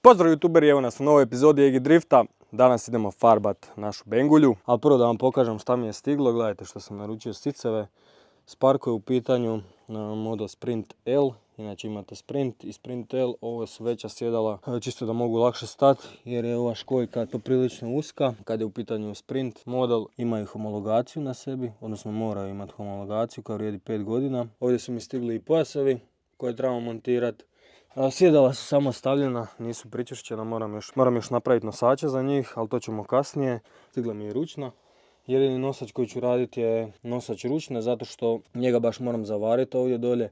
Pozdrav youtuberi, evo nas u novoj epizodi Egi Drifta. Danas idemo farbat našu bengulju, ali prvo da vam pokažem šta mi je stiglo. Gledajte što sam naručio sticeve. Sparko je u pitanju model Sprint L, inače imate Sprint i Sprint L. Ovo su veća sjedala, čisto da mogu lakše stati jer je ova školjka poprilično uska. Kad je u pitanju Sprint model, imaju homologaciju na sebi, odnosno moraju imati homologaciju koja vrijedi 5 godina. Ovdje su mi stigli i pojasevi koje trebamo montirati. Sjedala su samo stavljena, nisu pričvršćena, moram još napraviti nosače za njih, ali to ćemo kasnije. Stigla mi je ručna. Jedini nosač koji ću raditi je nosač ručne, zato što njega baš moram zavariti ovdje dolje,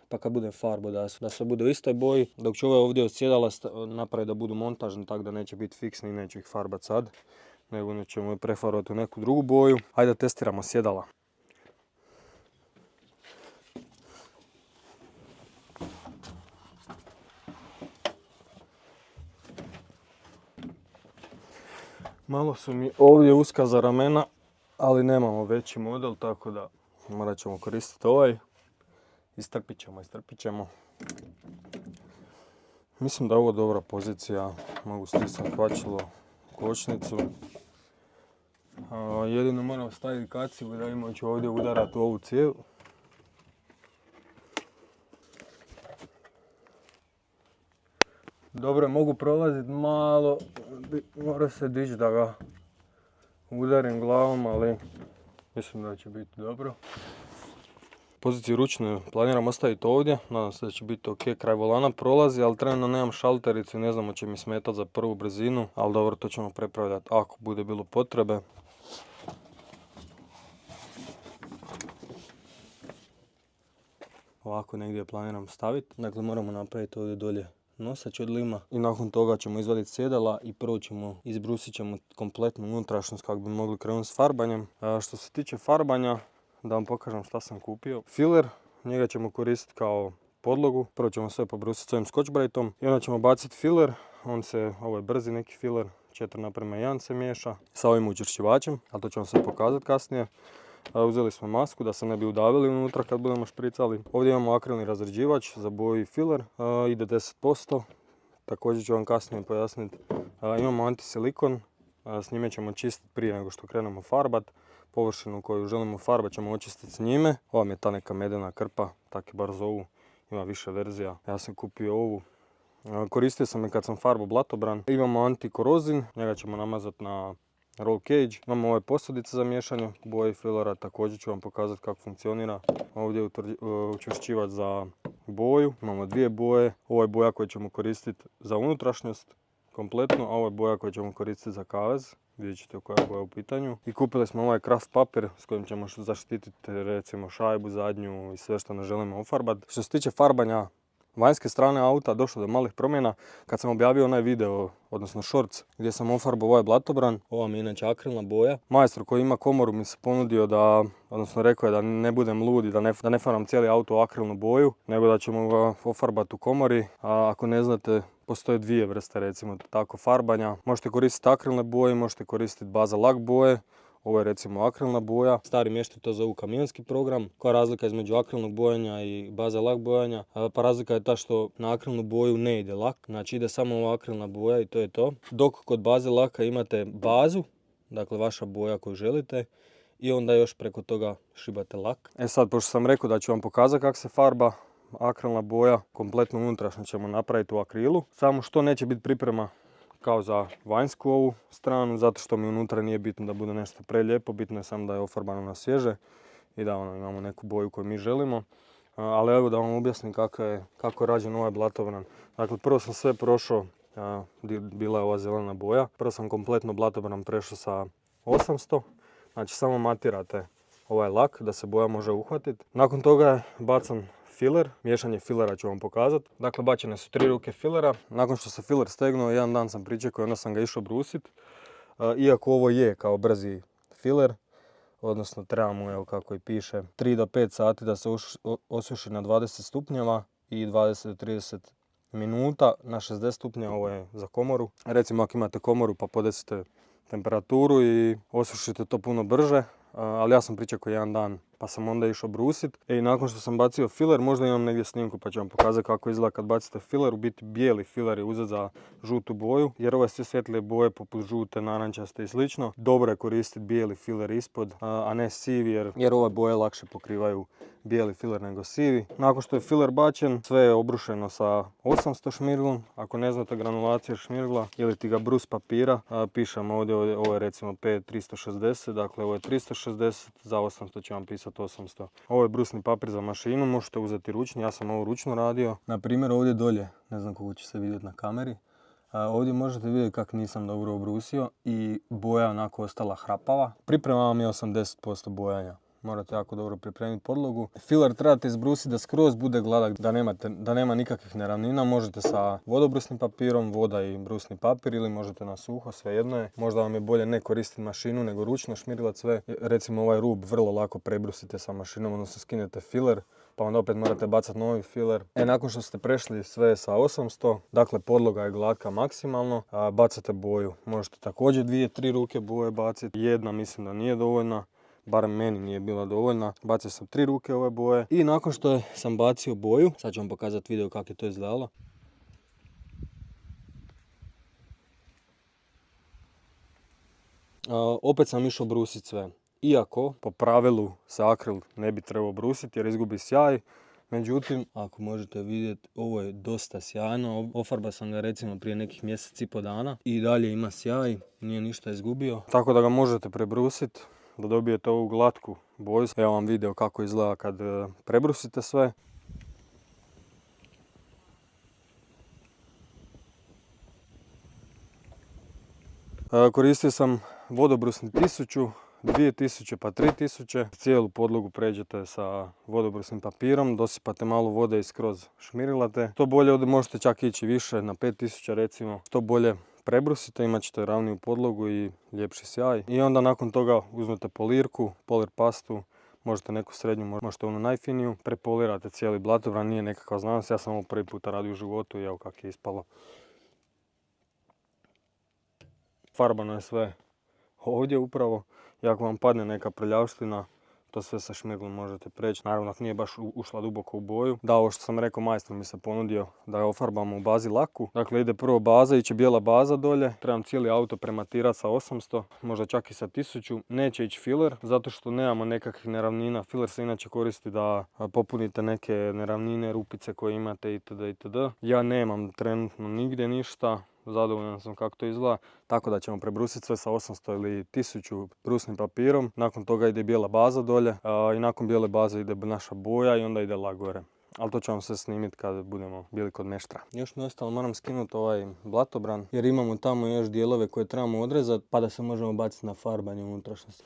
pa kad bude farbo da sve bude u istoj boji. Dok ću ove ovdje od sjedala napraviti da budu montažni, tako da neće biti fiksni i neću ih farbati sad, nego ćemo ih prefarbati u neku drugu boju. Ajde da testiramo sjedala. Malo su mi ovdje uska za ramena, ali nemamo veći model, tako da morat ćemo koristiti ovaj. Istrpit ćemo. Mislim da je ovo dobra pozicija, mogu stisati kvačilo, kočnicu. Jedino moram staviti kacigu da imam ću ovdje udarati u ovu cijev. Dobro, mogu prolaziti malo, mora se dići da ga udarim glavom, ali mislim da će biti dobro. Poziciju ručne planiram ostaviti ovdje, nadam se da će biti ok, kraj volana prolazi, ali trenutno nemam šaltericu i ne znam hoće mi smetati za prvu brzinu, ali dobro, to ćemo prepravljati ako bude bilo potrebe. Ovako negdje planiram staviti, dakle moramo napraviti ovdje dolje nosač od lima i nakon toga ćemo izvaditi sjedala i prvo izbrusit ćemo kompletnu unutrašnjost kako bi mogli krenuti s farbanjem. Što se tiče farbanja, da vam pokažem šta sam kupio. Filer, njega ćemo koristiti kao podlogu. Prvo ćemo sve pobrusiti s ovim Scotch Brightom i onda ćemo baciti filer. Ovo je brzi neki filer, 4:1 se miješa sa ovim učvršćivačem, ali to ćemo sve pokazati kasnije. Uzeli smo masku da se ne bi udavili unutra kad budemo špricali. Ovdje imamo akrilni razređivač za boju i filer, ide 10%. Također ću vam kasnije pojasniti. Imamo antisilikon, s njime ćemo čistiti prije nego što krenemo farbat. Površinu koju želimo farbat ćemo očistiti s njime. Ova mi je ta neka medena krpa, tako je bar zovu, ima više verzija. Ja sam kupio ovu. Koristio sam je kad sam farbao blatobran. Imamo antikorozin, njega ćemo namazati na roll cage. Imamo ove posadice za miješanje boje i filera, također ću vam pokazati kako funkcionira. Ovdje je učvršćivač za boju. Imamo dvije boje. Ovo je boja koju ćemo koristiti za unutrašnjost kompletno, a ovo je boja koju ćemo koristiti za kavez. Vidjet ćete koja je boja u pitanju. I kupili smo ovaj kraft papir s kojim ćemo zaštititi recimo šajbu zadnju i sve što ne želimo ofarbati. Što se tiče farbanja vanjske strane auta, došlo do malih promjena. Kad sam objavio onaj video, odnosno shorts, gdje sam ofarbao ovaj blatobran, ova mi je inače akrilna boja. Majstor koji ima komoru mi se ponudio odnosno rekao je da ne budem lud i da ne farbam cijeli auto u akrilnu boju, nego da ćemo ga ofarbati u komori. A ako ne znate, postoje dvije vrste recimo tako farbanja. Možete koristiti akrilne boje, možete koristiti baza lak boje. Ovo je recimo akrilna boja. Stari mještani to zovu kamionski program. Koja je razlika između akrilnog bojanja i baza lak bojanja? Pa razlika je ta što na akrilnu boju ne ide lak. Znači ide samo ova akrilna boja i to je to. Dok kod baze laka imate bazu, dakle vaša boja koju želite. I onda još preko toga šibate lak. Sad, pošto sam rekao da ću vam pokazati kako se farba akrilna boja, kompletno unutrašnje ćemo napraviti u akrilu. Samo što neće biti priprema kao za vanjsku ovu stranu, zato što mi unutra nije bitno da bude nešto prelijepo, bitno je samo da je ofarbano na svježe i da imamo neku boju koju mi želimo. Ali evo da vam objasnim kako je rađen ovaj blatobran. Dakle, prvo sam sve prošao, bila je ova zelena boja. Prvo sam kompletno blatobran prešao sa 800, znači samo matirate ovaj lak da se boja može uhvatiti. Nakon toga je bacan filer, miješanje filera ću vam pokazati. Dakle, bačene su 3 ruke filera. Nakon što se filer stegnuo, jedan dan sam pričekao i onda sam ga išao brusiti. Iako ovo je kao brzi filer, odnosno treba mu, evo kako i piše, 3 do 5 sati da se osuši na 20 stupnjeva i 20 do 30 minuta na 60 stupnjeva. Ovo je za komoru. Recimo ako imate komoru pa podesite temperaturu i osušite to puno brže. Ali ja sam pričekao jedan dan pa sam onda išao brusit. I nakon što sam bacio filer, možda imam negdje snimku pa ću vam pokazati kako izgleda kad bacite filer. U biti bijeli filer je uzet za žutu boju, jer ove sve svjetlije boje poput žute, narančaste i slično. Dobro je koristiti bijeli filer ispod, a ne sivi, jer ove boje lakše pokrivaju bijeli filer nego sivi. Nakon što je filer bačen, sve je obrušeno sa 800 šmirglom. Ako ne znate granulacije šmirgla ili ti ga brus papira, pišem ovdje, ovo je recimo P360, dakle ovo je 360, za 800 će vam pisati 800. Ovo je brusni papir za mašinu, možete uzeti ručni, ja sam ovo ručno radio. Na primjer ovdje dolje, ne znam koliko će se vidjeti na kameri, ovdje možete vidjeti kako nisam dobro obrusio i boja onako ostala hrapava. Priprema vam je 80% bojanja. Morate jako dobro pripremiti podlogu. Filer trebate izbrusiti da skroz bude gladak, da nema nikakvih neravnina. Možete sa vodobrusnim papirom, voda i brusni papir, ili možete na suho, svejedno je. Možda vam je bolje ne koristiti mašinu nego ručno šmirglat sve. Recimo ovaj rub vrlo lako prebrusite sa mašinom, odnosno skinete filer, pa onda opet morate bacati novi filer. Nakon što ste prešli sve sa 800, dakle podloga je glatka maksimalno, bacate boju. Možete također 2-3 ruke boje baciti, jedna mislim da nije dovoljna. Barem meni nije bila dovoljna. Bacio sam 3 ruke ove boje. I nakon što sam bacio boju, sad ću vam pokazati video kako je to izgledalo. Opet sam išao brusiti sve. Iako, po pravilu, se akril ne bi trebao brusiti jer izgubi sjaj. Međutim, ako možete vidjeti, ovo je dosta sjajno. Ofarbao sam ga recimo prije nekih mjesec i pol dana. I dalje ima sjaj, nije ništa izgubio. Tako da ga možete prebrusiti da dobijete ovu glatku boju. Evo vam video kako izgleda kad prebrusite sve. Koristio sam vodobrusni 1000, 2000 pa 3000. Cijelu podlogu pređete sa vodobrusnim papirom, dosipate malo vode i skroz šmirilate. To bolje možete čak ići više, na 5000 recimo. To bolje prebrusite, imat ćete ravniju podlogu i ljepši sjaj. I onda nakon toga uzmete polirku, polir pastu, možete neku srednju, možete onu najfiniju. Prepolirate cijeli blatobran, nije nekakva znanost, ja sam ovo prvi puta radio u životu i evo kako je ispalo. Farbano je sve ovdje upravo, i ako vam padne neka prljavština, to sve sa šmirglom možete preći. Naravno, ako nije baš ušla duboko u boju. Da, ovo što sam rekao, majstor mi se ponudio da je ofarbamo u bazi laku. Dakle, ide prvo baza, iće bijela baza dolje. Trebam cijeli auto prematirati sa 800, možda čak i sa 1000. Neće ići filer, zato što nemamo nekakvih neravnina. Filer se inače koristi da popunite neke neravnine, rupice koje imate itd. itd. Ja nemam trenutno nigdje ništa. Zadovoljan sam kako to izgleda, tako da ćemo prebrusiti sve sa 800 ili 1000 brusnim papirom. Nakon toga ide bijela baza dolje i nakon bijele baze ide naša boja i onda ide lak gore. Ali to ću vam sve snimiti kad budemo bili kod meštra. Još mi ostalo, moram skinuti ovaj blatobran jer imamo tamo još dijelove koje trebamo odrezati pa da se možemo baciti na farbanje unutrašnjosti.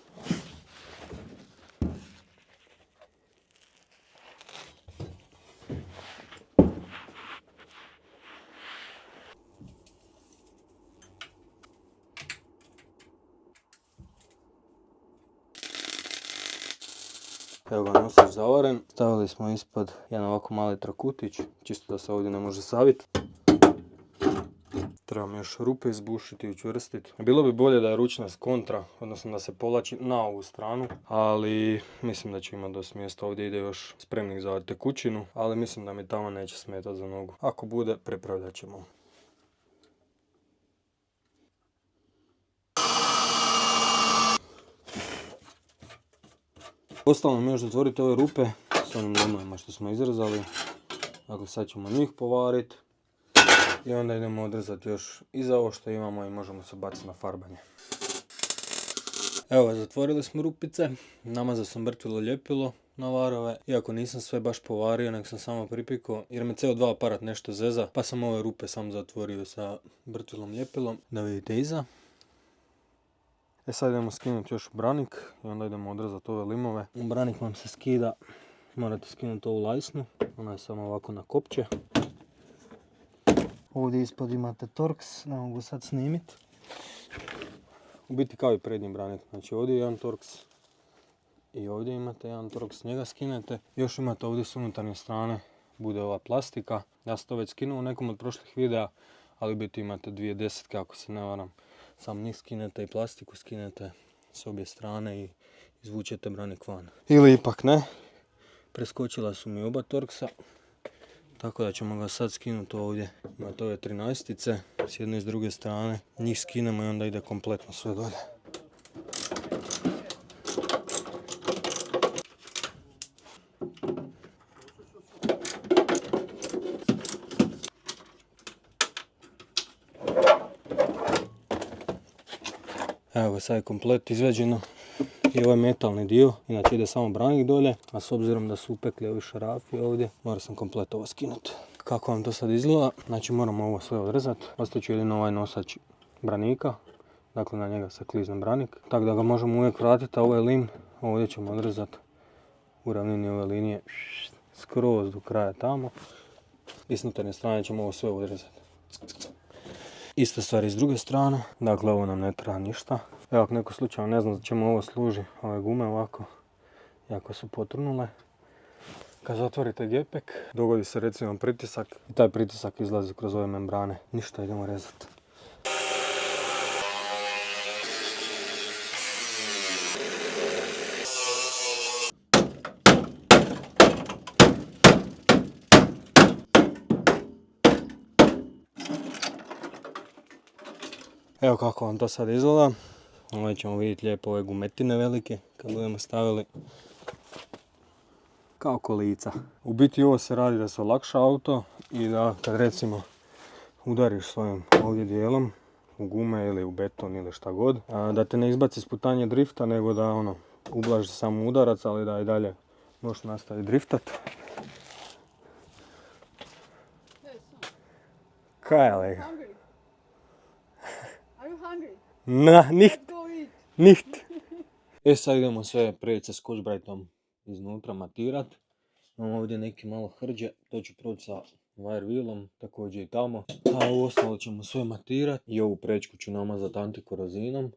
Evo ga, nosič zavaren. Stavili smo ispod jedan ovako mali trokutić, čisto da se ovdje ne može saviti. Trebam još rupe izbušiti i učvrstiti. Bilo bi bolje da je ručna s kontra, odnosno da se povlači na ovu stranu, ali mislim da će imati dosta mjesta. Ovdje ide još spremnik za tekućinu, ali mislim da mi tamo neće smetati za nogu. Ako bude, prepravljat ćemo. Ostalo nam još zatvoriti ove rupe s onim limovima što smo izrezali. Dakle, sad ćemo njih povariti. I onda idemo odrezati još i za ovo što imamo i možemo se baciti na farbanje. Evo, zatvorili smo rupice. Namazao sam brtvilo ljepilo na varove. Iako nisam sve baš povario, nek sam samo pripikao jer me CO2 aparat nešto zeza. Pa sam ove rupe sam zatvorio sa brtvilom ljepilom. Da vidite iza. Sad idemo skinuti još branik i onda idemo odrezati ove limove. Branik vam se skida, morate skinuti ovu lajsnu, ona je samo ovako na kopče. Ovdje ispod imate torks, ne mogu sad snimiti. U biti kao i prednji branik, znači ovdje je jedan torks i ovdje imate jedan torks, njega skinete. Još imate ovdje s unutarnje strane, bude ova plastika. Ja sam to već skinuo u nekom od prošlih videa, ali u biti imate 2 desetke ako se ne varam. Samo njih skinete i plastiku skinete s obje strane i izvučete branik van. Ili ipak ne. Preskočila su mi oba torksa. Tako da ćemo ga sad skinuti ovdje. Imate ove 13-ice s jedne i s druge strane. Njih skinemo i onda ide kompletno sve dolje. Evo ga, sad je komplet izveđeno i ovaj metalni dio, inače ide samo branik dolje, a s obzirom da su upekli ovi šarafi ovdje, morao sam komplet ovo skinuti. Kako vam to sad izgleda? Znači moramo ovo sve odrezati, ostaće jedino ovaj nosač branika, dakle na njega se klizne branik, tako da ga možemo uvijek vratiti, a ovaj lim ovdje ćemo odrezati u ravnini ove linije skroz do kraja tamo i s unutarnje strane ćemo ovo sve odrezati. Ista stvar i s druge strane, dakle ovo nam ne treba ništa. Evo ako neko slučajno ne zna za čemu ovo služi, ove gume ovako, jako su potrnule. Kad zatvorite gepek, dogodi se recimo pritisak i taj pritisak izlazi kroz ove membrane. Ništa, idemo rezati. Evo kako vam to sad izgleda. Ovdje ćemo vidjeti lijepo ove gumetine velike kad budemo stavili kao kolica. U biti ovo se radi da se olakša auto i da kad recimo udariš svojim ovdje dijelom u gume ili u beton ili šta god, da te ne izbaci s putanje drifta, nego da ublaži samo udarac, ali da i dalje možeš nastaviti driftat. Kaj je lega? Na, nicht. Sad idemo sve preći sa Scotch-Brightom iznutra matirat. Imamo ovdje neki malo hrđe, to ću proći sa wire wheelom, također i tamo. A ovo ostalo ćemo sve matirat i ovu prečku ću namazati antikorozinom.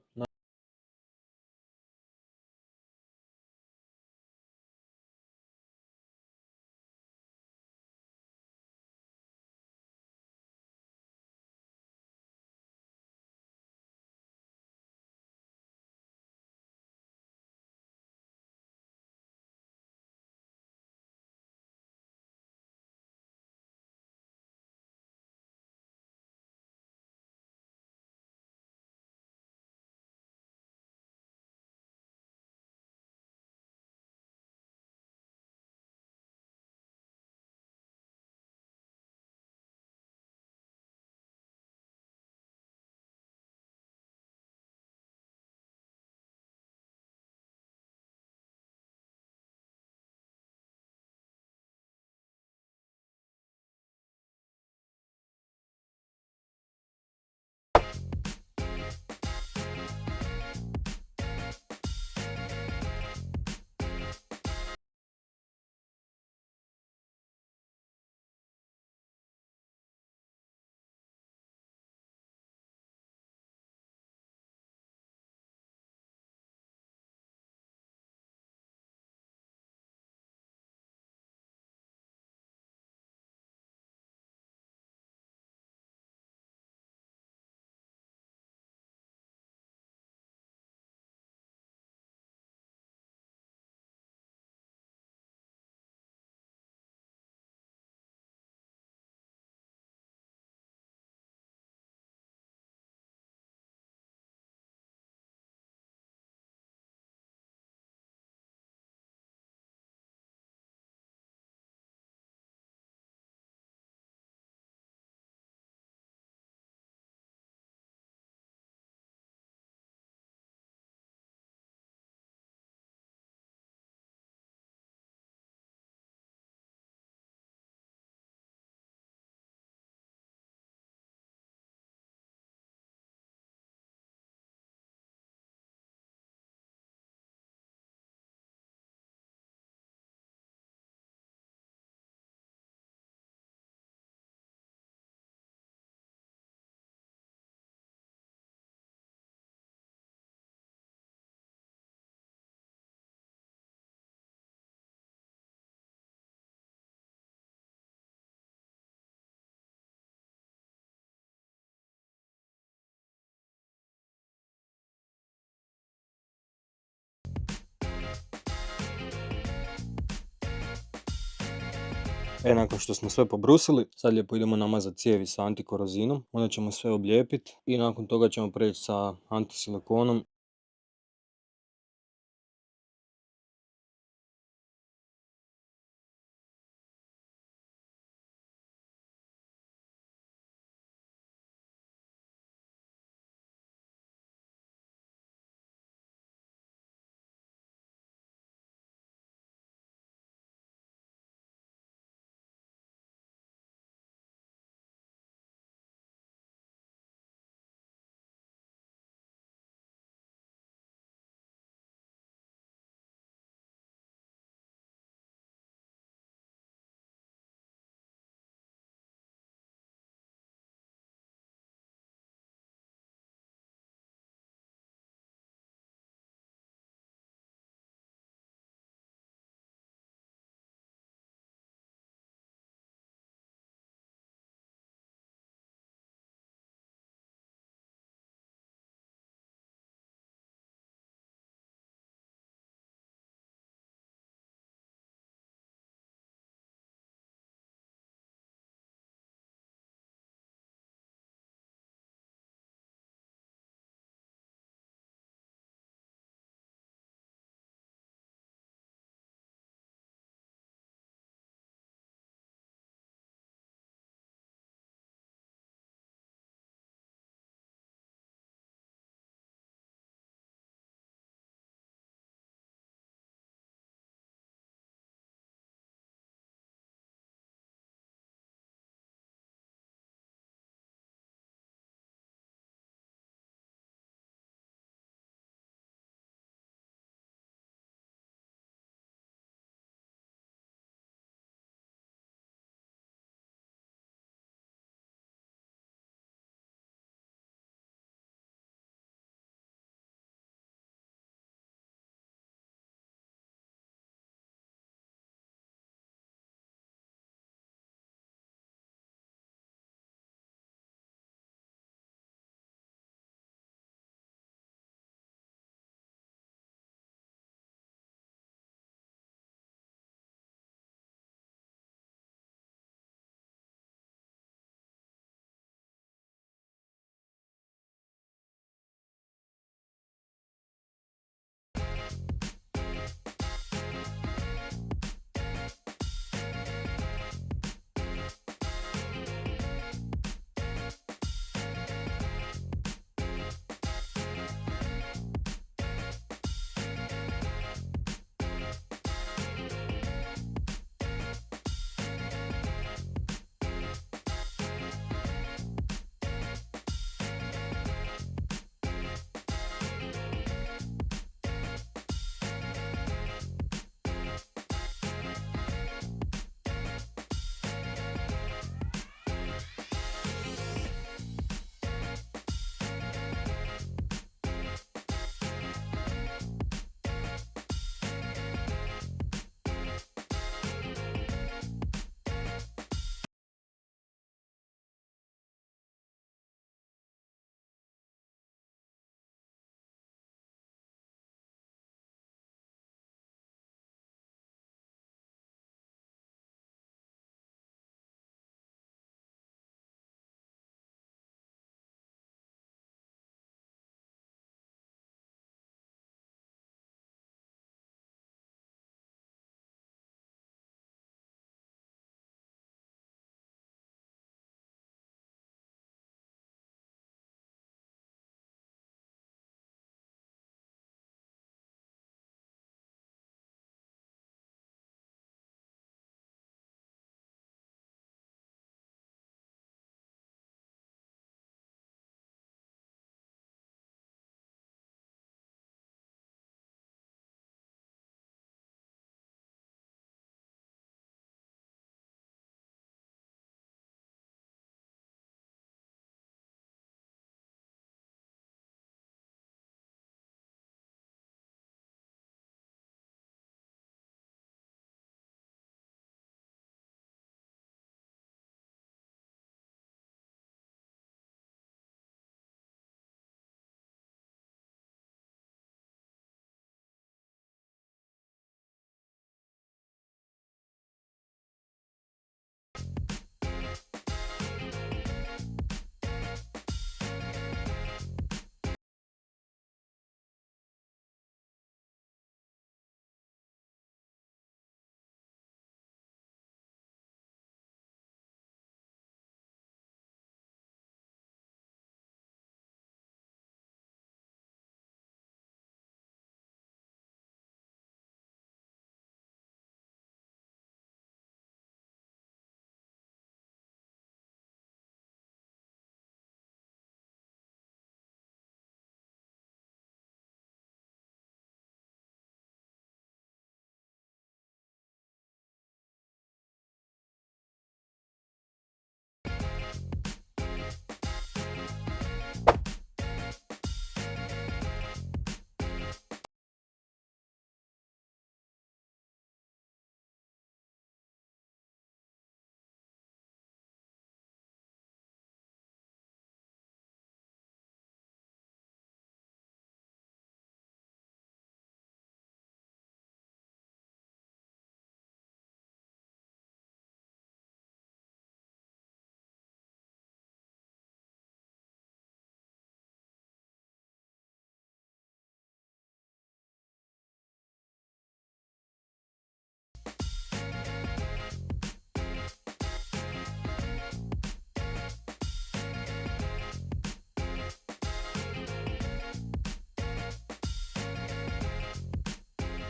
Nakon što smo sve pobrusili, sad lijepo idemo namazati cijevi sa antikorozinom, onda ćemo sve oblijepiti i nakon toga ćemo preći sa antisilikonom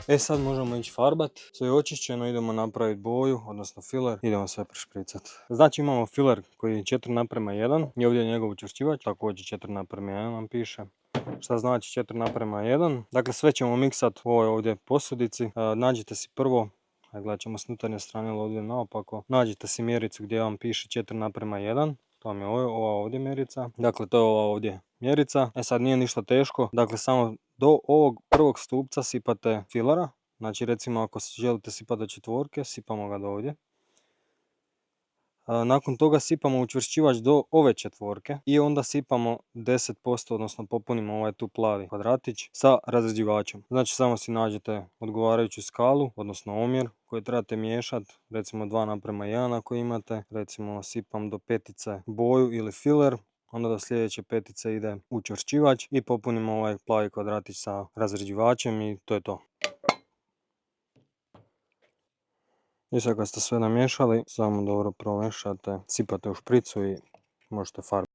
E sad možemo ići farbat, sve je očišćeno, idemo napraviti boju, odnosno filer, idemo sve prešpricati. Znači imamo filer koji je 4:1 i ovdje je njegov učvršćivač, također 4:1 nam piše. Šta znači 4:1? Dakle sve ćemo miksati u ovoj ovdje posudici. Nađite si prvo, gledat ćemo s unutarnje strane ili ovdje naopako, nađite si mjericu gdje vam piše 4:1. To vam je ova ovdje mjerica. Dakle, to je ova ovdje mjerica. E sad nije ništa teško. Dakle, samo do ovog prvog stupca sipate filera. Znači, recimo ako želite sipati do 4, sipamo ga do ovdje. Nakon toga sipamo učvršćivač do ove 4 i onda sipamo 10%, odnosno popunimo ovaj tu plavi kvadratić sa razređivačem. Znači samo si nađete odgovarajuću skalu, odnosno omjer koji trebate miješati, recimo 2:1 ako imate, recimo sipam do 5 boju ili filer, onda do sljedeće 5 ide učvršćivač i popunimo ovaj plavi kvadratić sa razređivačem i to je to. I sad kad ste sve namiješali, samo dobro promešate, sipate u špricu i možete farbati.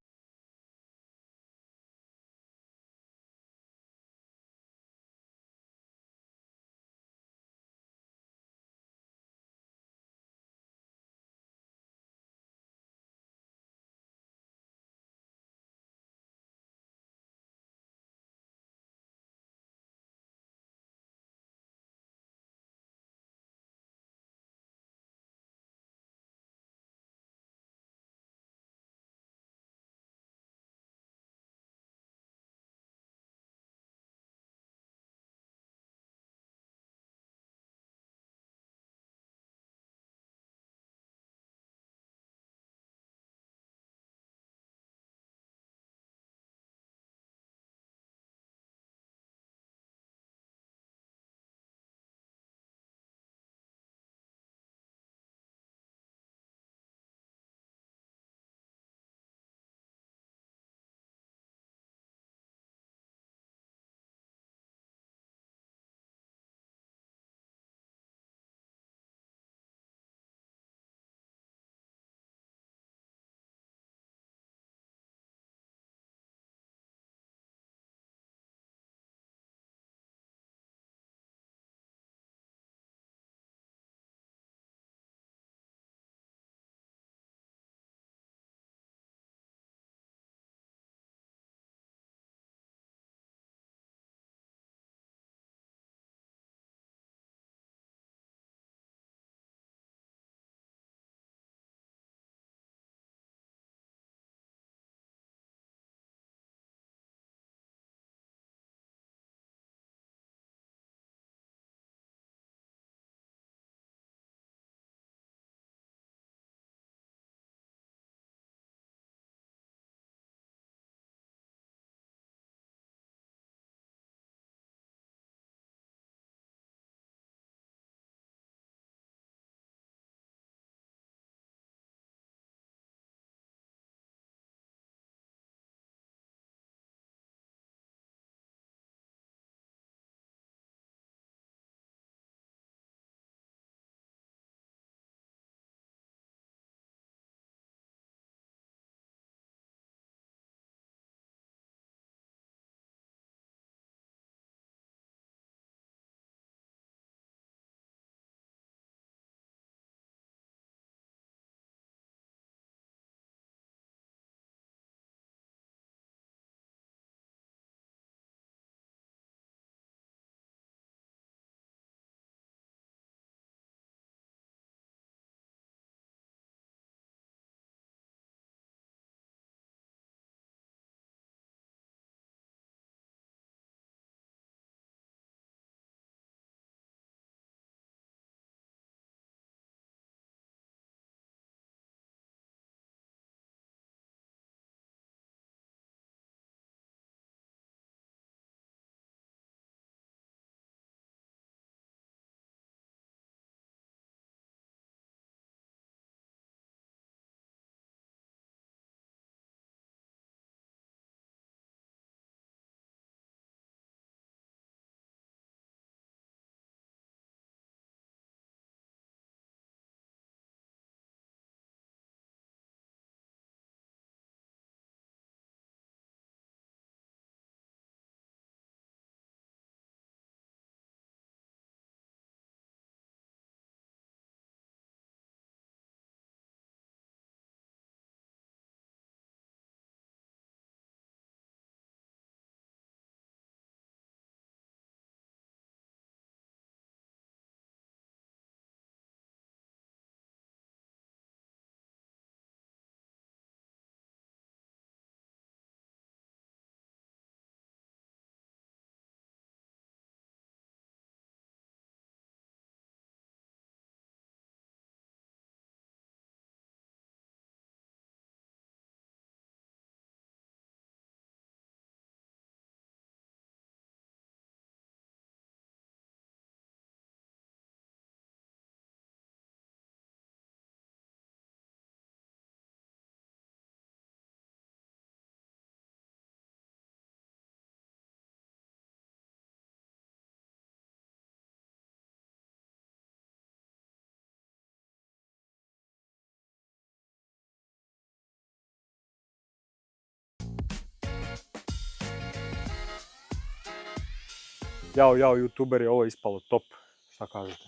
Jao, youtuberi, ovo je ispalo top. Šta kažete?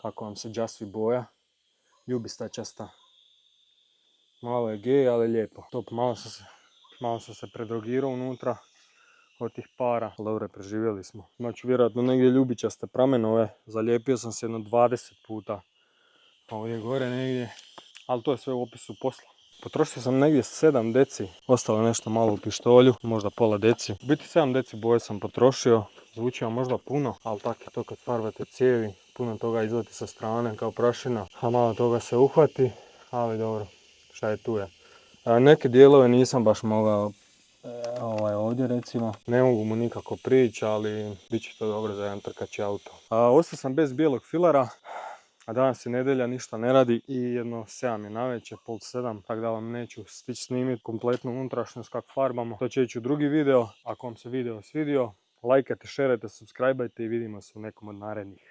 Kako vam se džasvi boja? Ljubistačasta. Malo je gej, ali lijepo. Top, malo sam se predrogirao unutra od tih para. Dobro, preživjeli smo. Znači, vjerojatno negdje ljubičaste pramenove. Zalijepio sam se jedno 20 puta. Ovdje gore negdje. Ali to je sve u opisu posla. Potrošio sam negdje 7 deci. Ostalo nešto malo u pištolju. Možda pola deci. U biti 7 deci boje sam potrošio. Zvuči vam možda puno, ali tako je to kad farbate cijevi. Puno toga izleti sa strane kao prašina. A malo toga se uhvati. Ali dobro, šta je tu je. Neke dijelove nisam baš mogao ovdje recimo. Ne mogu mu nikako prići, ali bit će to dobro za jedan trkaći auto. Ostao sam bez bijelog filara. A danas je nedjelja, ništa ne radi i jedno 7 je navečer, pol 7, tako da vam neću stići snimiti kompletnu unutrašnjost kako farbamo. To će ići u drugi video. Ako vam se video svidio, lajkajte, šerajte, subscribeajte i vidimo se u nekom od narednih.